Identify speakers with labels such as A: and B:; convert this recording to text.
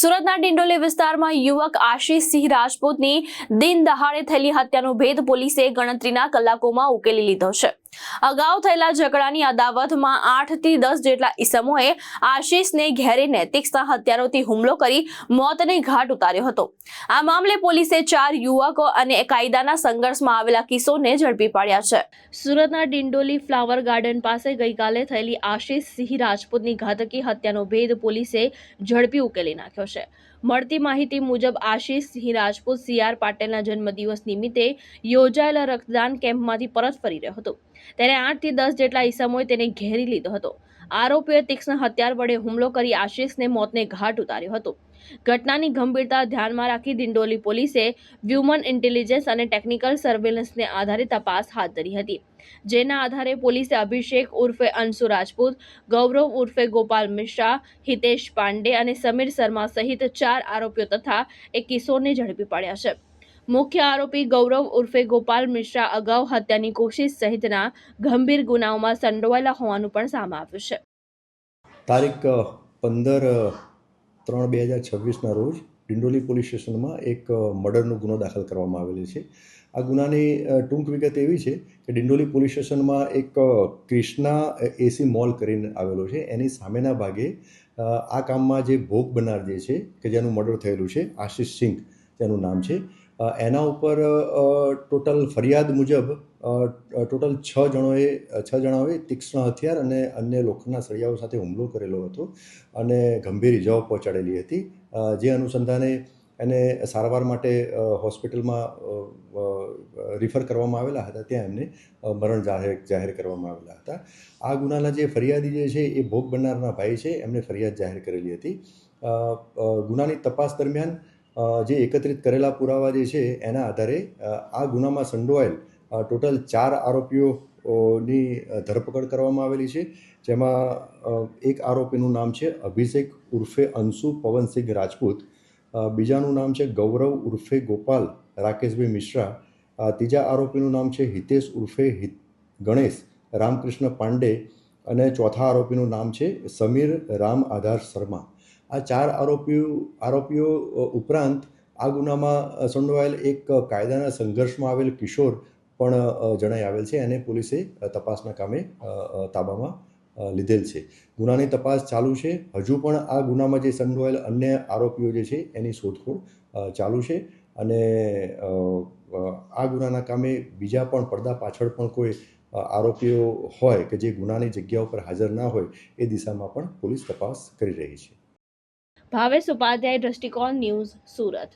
A: સુરતના ડિંડોલી વિસ્તારમાં યુવક આશિષ સિંહ રાજપૂતની દિન દહાડે થયેલી હત્યાનો ભેદ પોલીસે ગણતરીના કલાકોમાં ઉકેલી લીધો છે। અગાઉ થયેલા ઝઘડાની અદાવતમાં 8 થી 10 જેટલા ઈસમોએ આશિષને ઘેરીને તીક્ષ્ણ હથિયારોથી હુમલો કરી મોતને ઘાટ ઉતાર્યો હતો। આ મામલે પોલીસે 4 યુવકો અને કાયદાના સંઘર્ષમાં આવેલા કિશોરને ઝડપી પાડ્યા છે। સુરતના ડિંડોલી ફ્લાવર ગાર્ડન પાસે ગઈકાલે થયેલી આશિષ સિંહ રાજપૂતની ઘાતકી હત્યાનો ભેદ પોલીસે ઝડપી ઉકેલી નાખ્યો છે। મળતી માહિતી મુજબ આશિષ સિંહ રાજપૂત સીઆર પાટીલના જન્મદિવસ નિમિત્તે યોજાયેલા રક્તદાન કેમ્પમાંથી પરત ફરી રહ્યો હતો। ત્યારે 8 થી 10 જેટલા ઈસમોએ તેને ઘેરી લીધો હતો। આરોપીઓએ તીક્ષ્ણ હથિયાર વડે હુમલો કરી આશિષને મોતને ઘાટ ઉતાર્યો હતો। ઘટનાની ગંભીરતા ધ્યાનમાં રાખી ડિંડોલી પોલીસે હ્યુમન ઇન્ટેલિજન્સ અને ટેકનિકલ સર્વેલન્સને આધારે તપાસ હાથ ધરી હતી। જેના આધારે પોલીસે અભિષેક ઉર્ફે અંશુ રાજપૂત, ગૌરવ ઉર્ફે ગોપાલ મિશ્રા, હિતેશ પાંડે અને સમીર શર્મા સહિત 4 આરોપીઓ તથા એક કિશોરને ઝડપી પાડ્યા છે। મુખ્ય આરોપી ગૌરવ ઉર્ફે ગોપાલ મિશ્રા અગાઉ હત્યાની કોશિશ સહિતના ગંભીર ગુનાઓમાં સંડોવાયેલા હોવાનું પણ સામે આવ્યું છે।
B: તારીખ 15/3/2026ના રોજ ડિંડોલી પોલીસ સ્ટેશનમાં એક મર્ડરનો ગુનો દાખલ કરવામાં આવેલો છે। આ ગુનાની ટૂંક વિગત એવી છે કે ડિંડોલી પોલીસ સ્ટેશનમાં એક ક્રિષ્ના એસી મોલ કરીને આવેલો છે। એની સામેના ભાગે આ કામમાં જે ભોગ બનનાર જે છે કે જેનું મર્ડર થયેલું છે, આશિષ સિંઘ તેનું નામ છે, એના ઉપર ટોટલ ફરિયાદ મુજબ ટોટલ 6 જણાઓએ તીક્ષ્ણ હથિયાર અને અન્ય લોખંડના સળિયાઓ સાથે હુમલો કરેલો હતો અને ગંભીર ઇજાઓ પહોંચાડેલી હતી। જે અનુસંધાને એને સારવાર માટે હોસ્પિટલમાં રિફર કરવામાં આવેલા હતા, ત્યાં એમને મરણ જાહેર કરવામાં આવેલા હતા। આ ગુનાના જે ફરિયાદી જે છે એ ભોગ બનનારના ભાઈ છે, એમને ફરિયાદ જાહેર કરેલી હતી। ગુનાની તપાસ દરમિયાન જે એકત્રિત કરેલા પુરાવા જે છે એના આધારે આ ગુનામાં સંડોવાયેલ ટોટલ 4 આરોપીઓની ધરપકડ કરવામાં આવેલી છે। જેમાં એક આરોપીનું નામ છે અભિષેક ઉર્ફે અંશુ પવનસિંહ રાજપૂત, બીજાનું નામ છે ગૌરવ ઉર્ફે ગોપાલ રાકેશભાઈ મિશ્રા, ત્રીજા આરોપીનું નામ છે હિતેશ ઉર્ફે ગણેશ રામકૃષ્ણ પાંડે અને ચોથા આરોપીનું નામ છે સમીર રામ આધાર શર્મા। આ 4 આરોપીઓ ઉપરાંત આ ગુનામાં સંડોવાયેલ એક કાયદાના સંઘર્ષમાં આવેલ કિશોર પણ જણાઈ આવેલ છે, અને પોલીસે તપાસના કામે તાબામાં લીધેલ છે। ગુનાની તપાસ ચાલુ છે। હજુ પણ આ ગુનામાં જે સંડોવાયેલ અન્ય આરોપીઓ જે છે એની શોધખોળ ચાલુ છે, અને આ ગુનાના કામે બીજા પણ પડદા પાછળ પણ કોઈ આરોપીઓ હોય કે જે ગુનાની જગ્યા ઉપર હાજર ના હોય એ દિશામાં પણ પોલીસ તપાસ કરી રહી છે।
A: ભાવેશ ઉપાધ્યાય, દ્રષ્ટિકોણ ન્યૂઝ, સુરત।